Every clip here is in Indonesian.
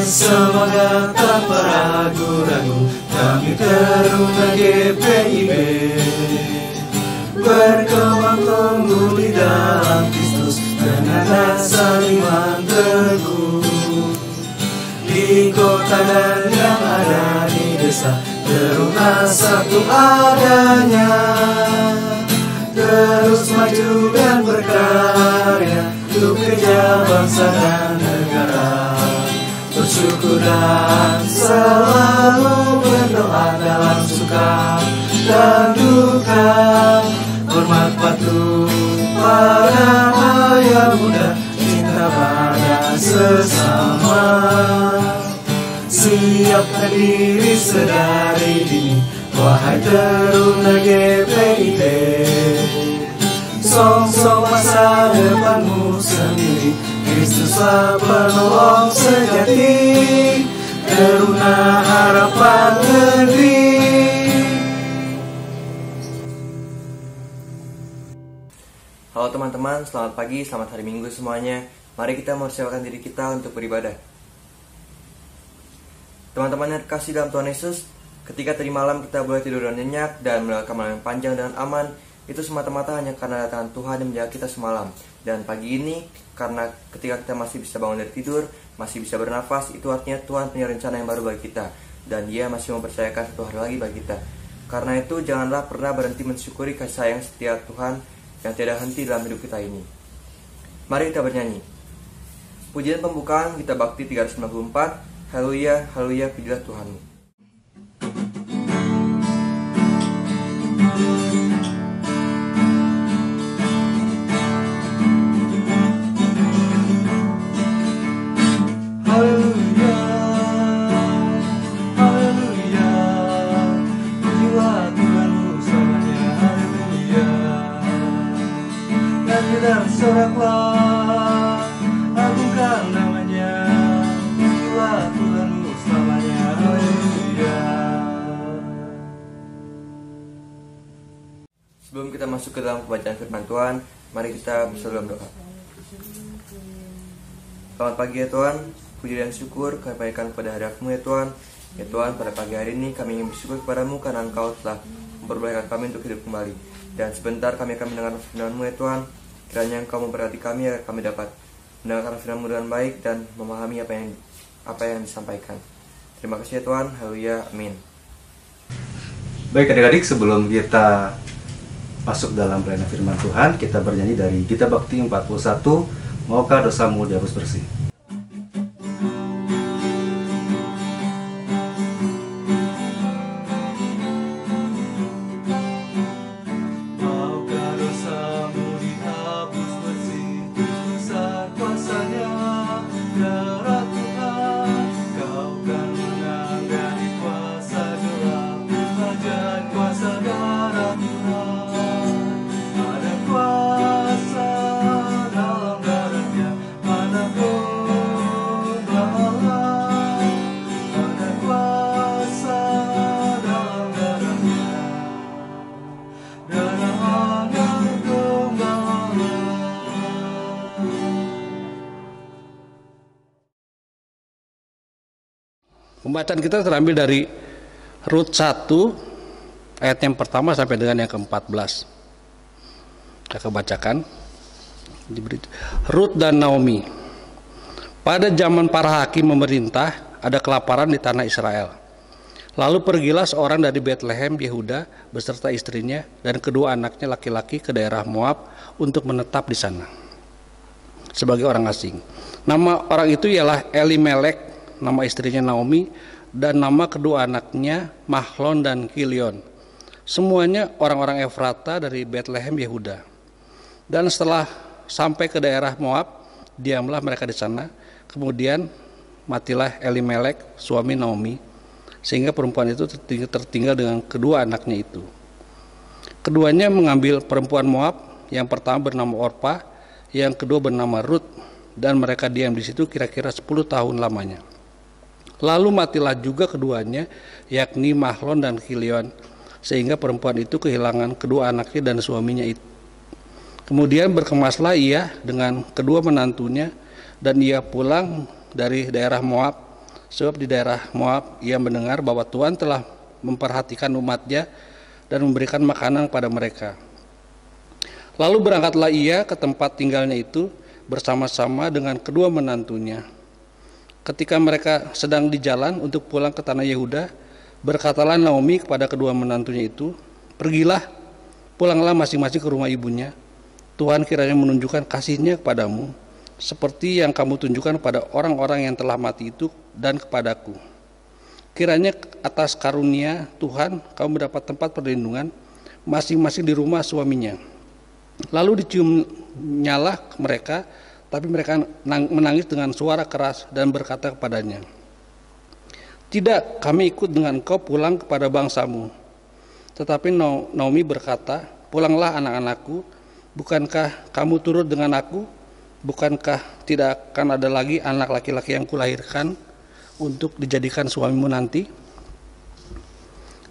semangat tanpa ragu-ragu, kami Teruna GPIB berkembang tumbuh di dalam Kristus dengan saling teguh. Di kota dan yang ada di desa, Teruna satu adanya, terus maju dan berkarya untuk kerja bangsa dan negara. Bersyukur dan selalu berdoa dalam suka dan duka, hormat patuh pada ayah bunda, cinta pada sesama. Siapkan diri sedari dini, wahai Teruna GPIB. Song-song masa depanmu sendiri, Kristuslah penolong sejati, Teruna harapan negeri. Halo teman-teman, selamat pagi, selamat hari Minggu semuanya. Mari kita mempersiapkan diri kita untuk beribadah. Teman-teman yang kasih dalam Tuhan Yesus, ketika tadi malam kita boleh tidur dan nyenyak dan melewatkan malam yang panjang dan aman, itu semata-mata hanya karena datang Tuhan yang menjaga kita semalam. Dan pagi ini, karena ketika kita masih bisa bangun dari tidur, masih bisa bernafas, itu artinya Tuhan punya rencana yang baru bagi kita, dan Dia masih mempercayakan satu hari lagi bagi kita. Karena itu, janganlah pernah berhenti mensyukuri kasih sayang setia Tuhan yang tiada henti dalam hidup kita ini. Mari kita bernyanyi. Pujian pembukaan kita Bakti 394. Haleluya, haleluya, pujilah Tuhanmu. Haleluya, haleluya, pujilah Tuhanmu selamanya. Haleluya, nyanyi dan soraklah, agungkan namanya. Pujilah Tuhanmu selamanya. Haleluya. Sebelum kita masuk ke dalam pembacaan firman Tuhan, mari kita bersatu dalam doa. Selamat pagi ya Tuhan, puji dan syukur kami panjatkan kepada hadirat-Mu ya Tuhan. Ya Tuhan, pada pagi hari ini kami ingin bersyukur kepadamu karena Engkau telah memperbolehkan kami untuk hidup kembali. Dan sebentar kami akan mendengar firman-Mu ya Tuhan. Kiranya Engkau memberkati kami agar kami dapat mendengarkan firman-Mu dengan baik dan memahami apa yang disampaikan. Terima kasih ya Tuhan, haleluya, amin. Baik adik-adik, sebelum kita masuk dalam pelayanan firman Tuhan, kita bernyanyi dari Gita Bakti 41, Maukah dosamu dihapus bersih. Maukah dosamu dihapus bersih, besar kuasa-Nya, darah Tuhan, Kau kan menang dari kuasa gelap, ajaib kuasa darah Tuhan. Ada kuasa dalam darah-Nya, ada kuasa Allah, ada kuasa dalam darah-Nya. Pembacaan kita terambil dari Rut 1 ayat yang pertama sampai dengan yang ke-14. Saya akan bacakan. Rut dan Naomi. Pada zaman para hakim memerintah, ada kelaparan di tanah Israel. Lalu pergilah seorang dari Bethlehem Yehuda beserta istrinya dan kedua anaknya laki-laki ke daerah Moab untuk menetap di sana sebagai orang asing. Nama orang itu ialah Elimelek, nama istrinya Naomi, dan nama kedua anaknya Mahlon dan Kilion. Semuanya orang-orang Efrata dari Bethlehem Yehuda. Dan setelah sampai ke daerah Moab, diamlah mereka di sana. Kemudian matilah Elimelek, suami Naomi, sehingga perempuan itu tertinggal dengan kedua anaknya itu. Keduanya mengambil perempuan Moab, yang pertama bernama Orpa, yang kedua bernama Rut, dan mereka diam di situ kira-kira 10 tahun lamanya. Lalu matilah juga keduanya, yakni Mahlon dan Kilion, sehingga perempuan itu kehilangan kedua anaknya dan suaminya itu. Kemudian berkemaslah ia dengan kedua menantunya, dan ia pulang dari daerah Moab Sebab di daerah Moab ia mendengar bahwa Tuhan telah memperhatikan umatnya dan memberikan makanan kepada mereka. Lalu berangkatlah ia ke tempat tinggalnya itu bersama-sama dengan kedua menantunya. Ketika mereka sedang di jalan untuk pulang ke tanah Yehuda, berkatalah Naomi kepada kedua menantunya itu, "Pergilah, pulanglah masing-masing ke rumah ibunya. Tuhan kiranya menunjukkan kasih-Nya kepadamu, seperti yang kamu tunjukkan pada orang-orang yang telah mati itu dan kepadaku. Kiranya atas karunia Tuhan kamu mendapat tempat perlindungan masing-masing di rumah suaminya." Lalu diciumnyalah mereka, tapi mereka menangis dengan suara keras dan berkata kepadanya, "Tidak, kami ikut dengan engkau pulang kepada bangsamu." Tetapi Naomi berkata, "Pulanglah anak-anakku, bukankah kamu turut dengan aku? Bukankah tidak akan ada lagi anak laki-laki yang kulahirkan untuk dijadikan suamimu nanti?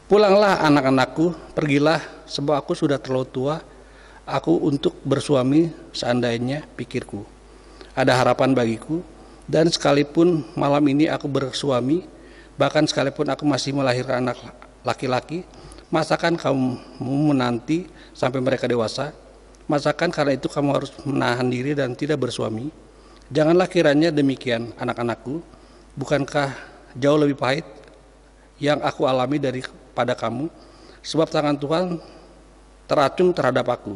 Pulanglah anak-anakku, pergilah, sebab aku sudah terlalu tua, aku untuk bersuami seandainya pikirku ada harapan bagiku, dan sekalipun malam ini aku bersuami, bahkan sekalipun aku masih melahirkan anak laki-laki, masakan kamu menanti sampai mereka dewasa? Masakan karena itu kamu harus menahan diri dan tidak bersuami? Janganlah kiranya demikian, anak-anakku. Bukankah jauh lebih pahit yang aku alami daripada kamu? Sebab tangan Tuhan teracung terhadap aku."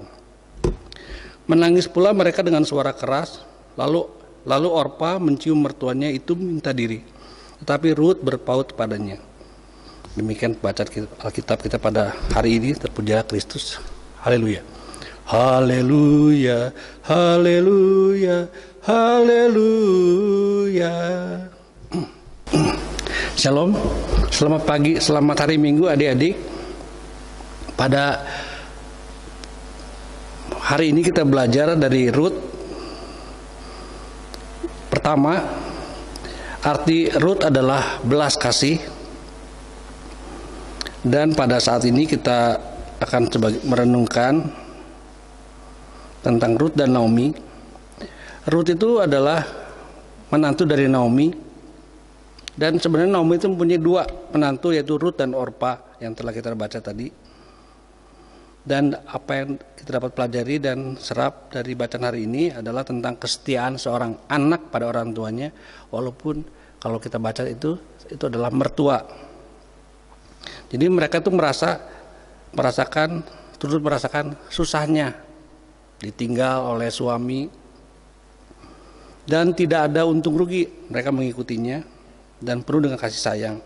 Menangis pula mereka dengan suara keras. Lalu Orpa mencium mertuanya itu minta diri, tetapi Rut berpaut padanya. Demikian bacaan Alkitab kita pada hari ini. Terpujilah Kristus. Haleluya. Haleluya. Haleluya. Haleluya. Shalom, selamat pagi, selamat hari Minggu adik-adik. Pada hari ini kita belajar dari Rut. Pertama, arti Rut adalah belas kasih. Dan pada saat ini kita akan coba merenungkan tentang Rut dan Naomi. Rut itu adalah menantu dari Naomi. Dan sebenarnya Naomi itu mempunyai dua menantu, yaitu Rut dan Orpa yang telah kita baca tadi. Dan apa yang kita dapat pelajari dan serap dari bacaan hari ini adalah tentang kesetiaan seorang anak pada orang tuanya, walaupun kalau kita baca itu adalah mertua. Jadi mereka tuh turut merasakan susahnya ditinggal oleh suami, dan tidak ada untung rugi, mereka mengikutinya dan penuh dengan kasih sayang.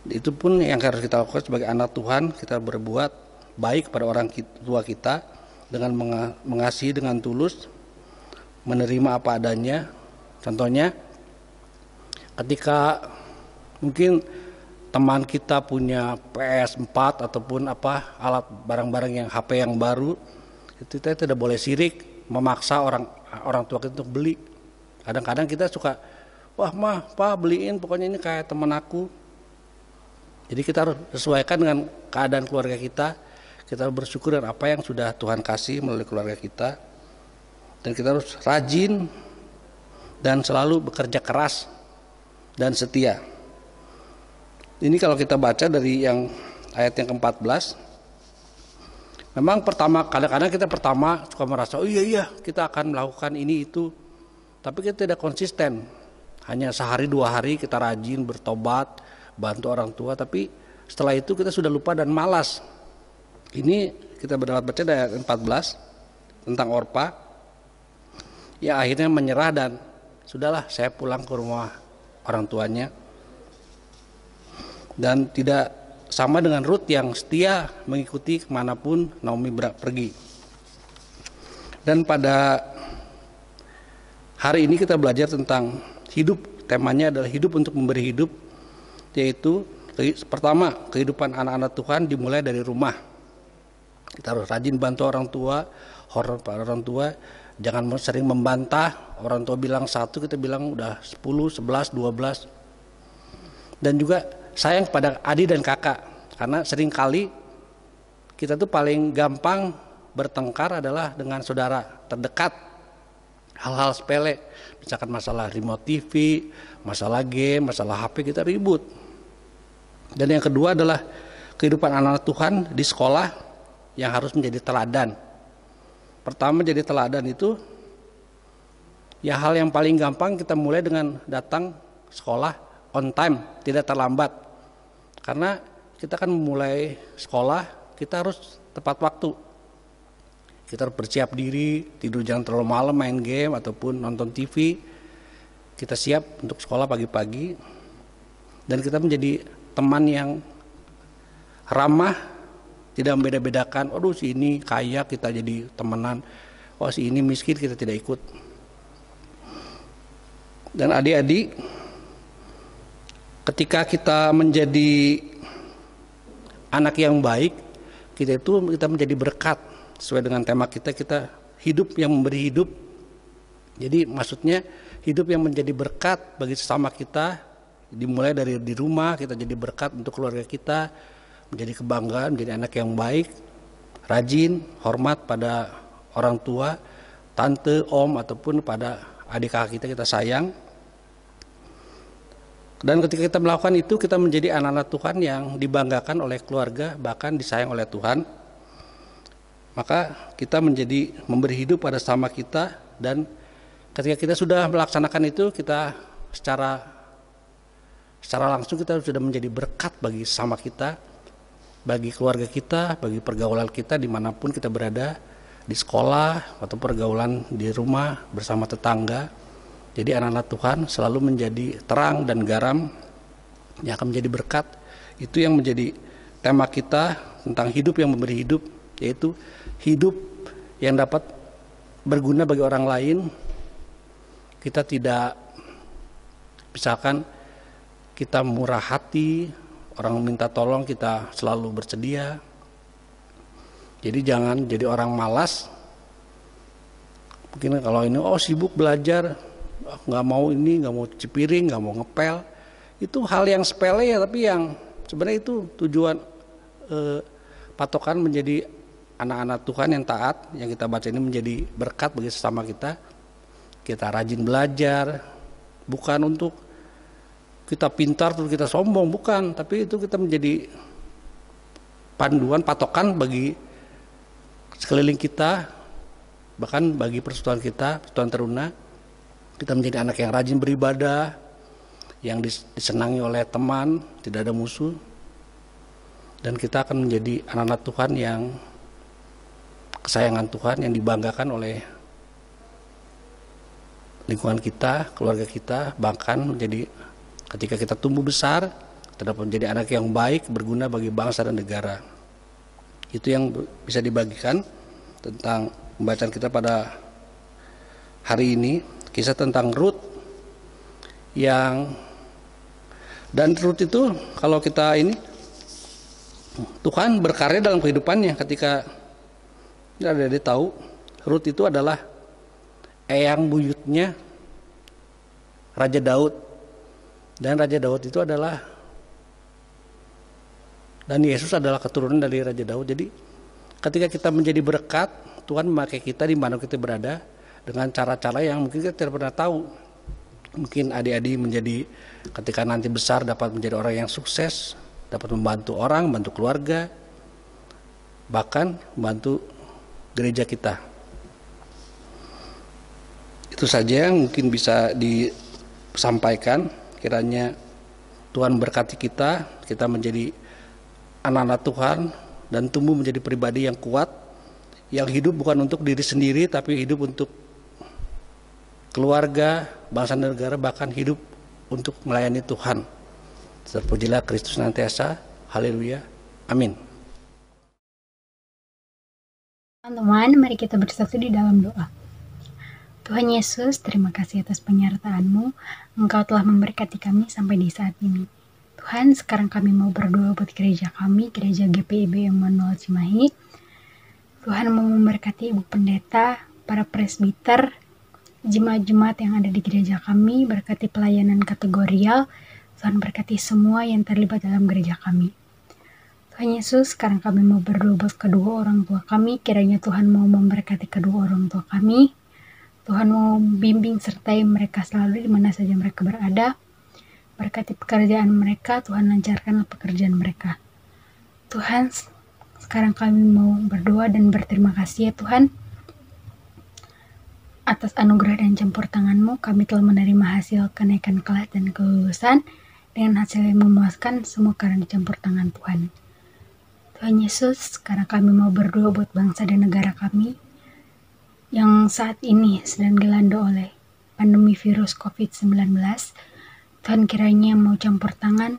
Itu pun yang harus kita lakukan sebagai anak Tuhan. Kita berbuat baik kepada orang tua kita dengan mengasihi dengan tulus, menerima apa adanya. Contohnya, ketika mungkin teman kita punya PS4 ataupun alat barang-barang yang HP yang baru, itu kita tidak boleh sirik memaksa orang tua kita untuk beli. Kadang-kadang kita suka, "Wah mah, Pak beliin, pokoknya ini kayak teman aku." Jadi kita harus sesuaikan dengan keadaan keluarga kita. Kita harus bersyukur dengan apa yang sudah Tuhan kasih melalui keluarga kita. Dan kita harus rajin dan selalu bekerja keras dan setia. Ini kalau kita baca dari yang ayat yang ke-14. Memang kadang-kadang kita pertama suka merasa, "Oh iya kita akan melakukan ini itu." Tapi kita tidak konsisten. Hanya sehari dua hari kita rajin bertobat, bantu orang tua, tapi setelah itu kita sudah lupa dan malas. Ini kita berdapat baca dari ayat 14 tentang Orpa yang akhirnya menyerah dan sudahlah, saya pulang ke rumah orang tuanya. Dan tidak sama dengan Rut yang setia mengikuti kemanapun Naomi pergi. Dan pada hari ini kita belajar tentang hidup. Temanya adalah hidup untuk memberi hidup, yaitu pertama, kehidupan anak-anak Tuhan dimulai dari rumah. Kita harus rajin bantu orang tua, hormat pada orang tua, jangan sering membantah. Orang tua bilang 1, kita bilang udah 10, 11, 12. Dan juga sayang kepada adik dan kakak, karena seringkali kita tuh paling gampang bertengkar adalah dengan saudara terdekat. hal-hal sepele, misalkan masalah remote TV, masalah game, masalah HP, kita ribut. Dan yang kedua adalah kehidupan anak-anak Tuhan di sekolah yang harus menjadi teladan. Pertama, jadi teladan itu ya hal yang paling gampang, kita mulai dengan datang sekolah on time, tidak terlambat. Karena kita kan memulai sekolah, kita harus tepat waktu. Kita harus bersiap diri, tidur jangan terlalu malam, main game ataupun nonton TV. Kita siap untuk sekolah pagi-pagi. Dan kita menjadi teman yang ramah, tidak membeda-bedakan. Aduh, si ini kaya kita jadi temenan, oh si ini miskin kita tidak ikut. Dan adik-adik, ketika kita menjadi anak yang baik, kita menjadi berkat. Sesuai dengan tema kita hidup yang memberi hidup. Jadi maksudnya hidup yang menjadi berkat bagi sesama kita, dimulai dari di rumah, kita jadi berkat untuk keluarga kita, menjadi kebanggaan, menjadi anak yang baik, rajin, hormat pada orang tua, tante, om, ataupun pada adik kakak kita sayang. Dan ketika kita melakukan itu, kita menjadi anak-anak Tuhan yang dibanggakan oleh keluarga, bahkan disayang oleh Tuhan. Maka kita menjadi memberi hidup pada sesama kita, dan ketika kita sudah melaksanakan itu, kita secara langsung kita sudah menjadi berkat bagi sesama kita, bagi keluarga kita, bagi pergaulan kita dimanapun kita berada, di sekolah atau pergaulan di rumah bersama tetangga. Jadi anak-anak Tuhan selalu menjadi terang dan garam yang akan menjadi berkat. Itu yang menjadi tema kita tentang hidup yang memberi hidup, yaitu hidup yang dapat berguna bagi orang lain. Kita tidak, misalkan kita murah hati, orang minta tolong kita selalu bersedia. Jadi jangan jadi orang malas. Mungkin kalau ini sibuk belajar, nggak mau ini, nggak mau cuci piring, nggak mau ngepel, itu hal yang sepele ya, tapi yang sebenarnya itu tujuan patokan menjadi anak-anak Tuhan yang taat. Yang kita baca ini menjadi berkat bagi sesama kita. Kita rajin belajar, bukan untuk kita pintar terus kita sombong, bukan, tapi itu kita menjadi panduan, patokan bagi sekeliling kita, bahkan bagi persekutuan kita, persekutuan teruna. Kita menjadi anak yang rajin beribadah, yang disenangi oleh teman, tidak ada musuh. Dan kita akan menjadi anak-anak Tuhan yang kesayangan Tuhan, yang dibanggakan oleh lingkungan kita, keluarga kita, bahkan menjadi ketika kita tumbuh besar, kita dapat menjadi anak yang baik, berguna bagi bangsa dan negara. Itu yang bisa dibagikan tentang pembacaan kita pada hari ini, kisah tentang Rut. Dan Rut itu kalau kita ini, Tuhan berkarya dalam kehidupannya. Ketika ada tahu, Rut itu adalah eyang buyutnya Raja Daud. Dan Raja Daud itu adalah, dan Yesus adalah keturunan dari Raja Daud. Jadi ketika kita menjadi berkat, Tuhan memakai kita di mana kita berada dengan cara-cara yang mungkin kita tidak pernah tahu. Mungkin adik-adik menjadi ketika nanti besar dapat menjadi orang yang sukses, dapat membantu orang, membantu keluarga, bahkan membantu gereja kita. Itu saja yang mungkin bisa disampaikan. Kiranya Tuhan berkati kita menjadi anak-anak Tuhan dan tumbuh menjadi pribadi yang kuat, yang hidup bukan untuk diri sendiri, tapi hidup untuk keluarga, bangsa dan negara, bahkan hidup untuk melayani Tuhan. Terpujilah Kristus senantiasa. Haleluya. Amin. Teman-teman, mari kita bersatu di dalam doa. Tuhan Yesus, terima kasih atas penyertaan-Mu. Engkau telah memberkati kami sampai di saat ini. Tuhan, sekarang kami mau berdoa buat gereja kami, gereja GPIB Emmanuel Cimahi. Tuhan mau memberkati Ibu Pendeta, para presbiter, jemaat-jemaat yang ada di gereja kami, berkati pelayanan kategorial. Tuhan berkati semua yang terlibat dalam gereja kami. Tuhan Yesus, sekarang kami mau berdoa buat kedua orang tua kami. Kiranya Tuhan mau memberkati kedua orang tua kami, Tuhan mau bimbing sertai mereka selalu di mana saja mereka berada. Berkati pekerjaan mereka, Tuhan lancarkanlah pekerjaan mereka. Tuhan, sekarang kami mau berdoa dan berterima kasih ya Tuhan. Atas anugerah dan campur tangan-Mu, kami telah menerima hasil kenaikan kelas dan kelulusan dengan hasil yang memuaskan, semua karena dicampur tangan Tuhan. Tuhan Yesus, sekarang kami mau berdoa buat bangsa dan negara kami yang saat ini sedang dilanda oleh pandemi virus COVID-19. Tuhan kiranya mau campur tangan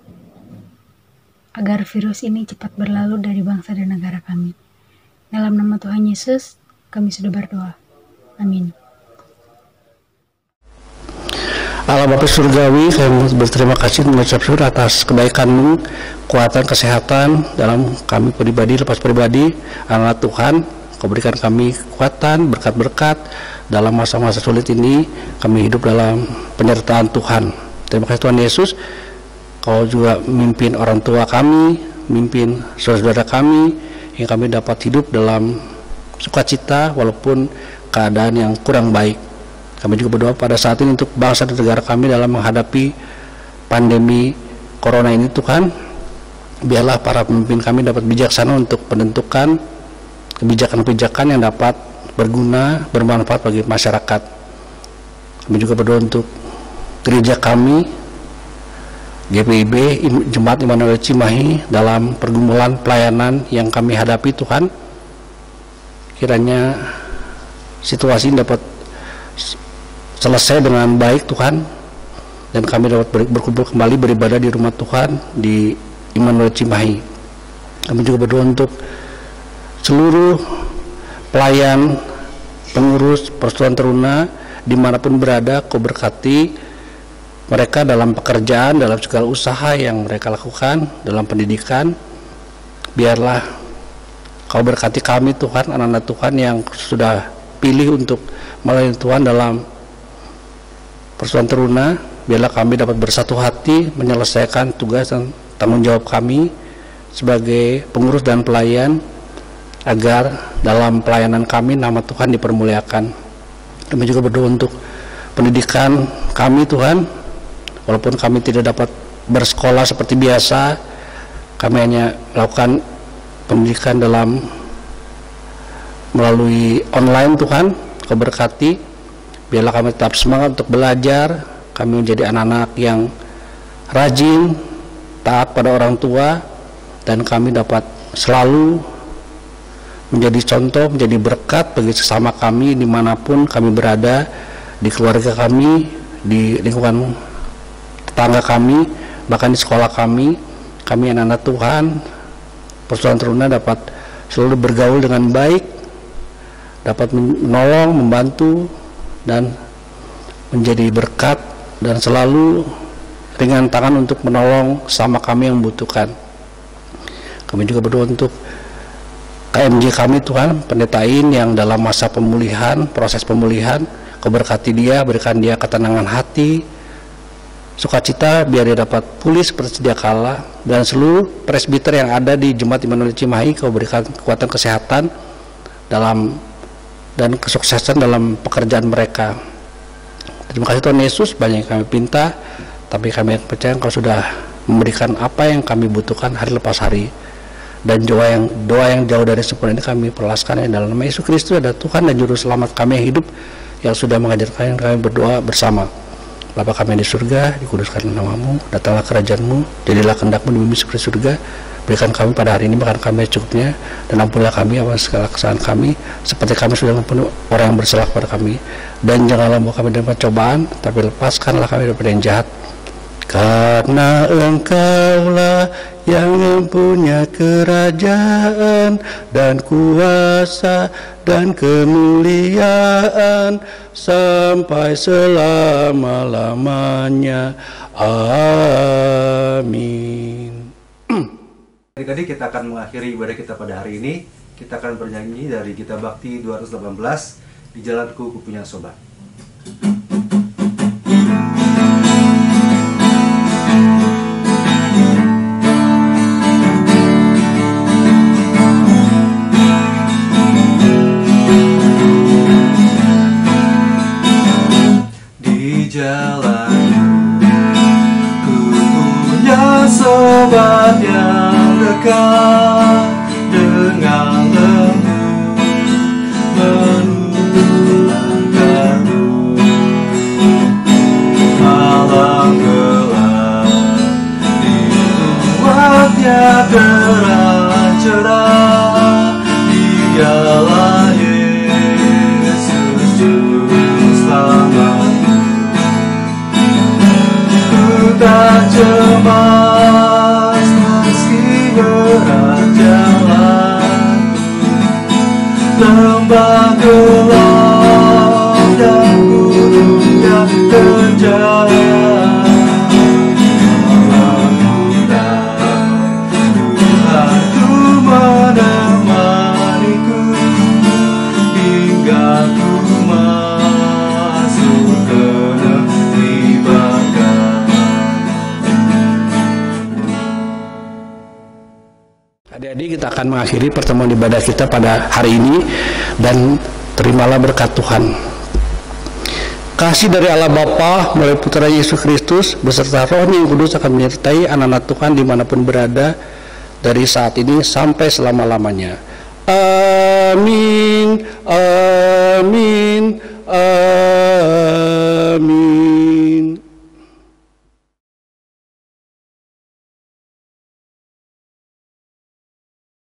agar virus ini cepat berlalu dari bangsa dan negara kami. Dalam nama Tuhan Yesus, kami sudah berdoa. Amin. Allah Bapa Surgawi, kami berterima kasih mengucap syukur atas kebaikan-Mu, kekuatan, kesehatan dalam kami pribadi, lepas pribadi, anak Tuhan. Kau berikan kami kekuatan, berkat-berkat dalam masa-masa sulit ini. Kami hidup dalam penyertaan Tuhan. Terima kasih Tuhan Yesus. Kau juga mimpin orang tua kami, mimpin saudara kami, yang kami dapat hidup dalam sukacita walaupun keadaan yang kurang baik. Kami juga berdoa pada saat ini untuk bangsa dan negara kami dalam menghadapi pandemi corona ini Tuhan. Biarlah para pemimpin kami dapat bijaksana untuk menentukan kebijakan-kebijakan yang dapat berguna, bermanfaat bagi masyarakat. Kami juga berdoa untuk gereja kami, GPIB, Jemaat Immanuel Cimahi, dalam pergumulan pelayanan yang kami hadapi Tuhan. Kiranya situasi ini dapat selesai dengan baik Tuhan, dan kami dapat berkumpul kembali beribadah di rumah Tuhan di Immanuel Cimahi. Kami juga berdoa untuk seluruh pelayan, pengurus persatuan teruna dimanapun berada. Kau berkati mereka dalam pekerjaan, dalam segala usaha yang mereka lakukan, dalam pendidikan. Biarlah Kau berkati kami Tuhan, anak-anak Tuhan yang sudah pilih untuk melayani Tuhan dalam persatuan teruna. Biarlah kami dapat bersatu hati menyelesaikan tugas dan tanggung jawab kami sebagai pengurus dan pelayan, agar dalam pelayanan kami nama Tuhan dipermuliakan. Kami juga berdoa untuk pendidikan kami Tuhan. Walaupun kami tidak dapat bersekolah seperti biasa, kami hanya melakukan pendidikan melalui online Tuhan. Kau berkati, biarlah kami tetap semangat untuk belajar. Kami menjadi anak-anak yang rajin, taat pada orang tua, dan kami dapat selalu menjadi contoh, menjadi berkat bagi sesama kami dimanapun kami berada, di keluarga kami, di lingkungan tetangga kami, bahkan di sekolah kami. Kami anak-anak Tuhan, persatuan teruna dapat selalu bergaul dengan baik, dapat menolong, membantu, dan menjadi berkat, dan selalu ringan tangan untuk menolong sama kami yang membutuhkan. Kami juga berdoa untuk KMJ kami Tuhan, pendetain yang dalam masa pemulihan, proses pemulihan. Kau berkati dia, berikan dia ketenangan hati, sukacita, biar dia dapat pulih seperti sedia kala. Dan seluruh presbiter yang ada di Jemaat Immanuel Cimahi, Kau berikan kekuatan kesehatan dan kesuksesan dalam pekerjaan mereka. Terima kasih Tuhan Yesus, banyak yang kami pinta, tapi kami percaya Engkau sudah memberikan apa yang kami butuhkan hari lepas hari. Dan doa yang jauh dari sempurna ini kami perlaskan dalam nama Yesus Kristus, ada Tuhan dan Juru Selamat kami yang hidup, yang sudah mengajarkan kami berdoa bersama. Bapa kami di surga, dikuduskan nama-Mu, datanglah kerajaan-Mu, jadilah kehendak-Mu di bumi seperti surga. Berikan kami pada hari ini makan kami cukupnya, dan ampunilah kami atas segala kesalahan kami, seperti kami sudah mengampuni orang yang bersalah kepada kami. Dan janganlah membawa kami dalam pencobaan, tapi lepaskanlah kami daripada yang jahat. Karena Engkaulah yang mempunyai kerajaan dan kuasa dan kemuliaan sampai selama-lamanya. Amin. Adik-adik, kita akan mengakhiri ibadah kita pada hari ini. Kita akan bernyanyi dari Gita Bakti 218, Di Jalanku Ku Punya Sobat. tempat yang dekat dengan lembut menuntun langkahku. Malam gelap dibuatnya terang cerah, dialah Yesus Juru Selamatku. Ku tak cemas meski berat jalanku, lembah gelap dan gunung yang terjal. Tuhanku menemaniku hingga ku masuk ke negeri berkah. Adik-adik, kita akan mengakhiri pertemuan ibadah kita pada hari ini, dan terimalah berkat Tuhan. Kasih dari Allah Bapa melalui Putra Yesus Kristus beserta Roh yang Kudus akan menyertai anak-anak Tuhan dimanapun berada dari saat ini sampai selama-lamanya. Amin.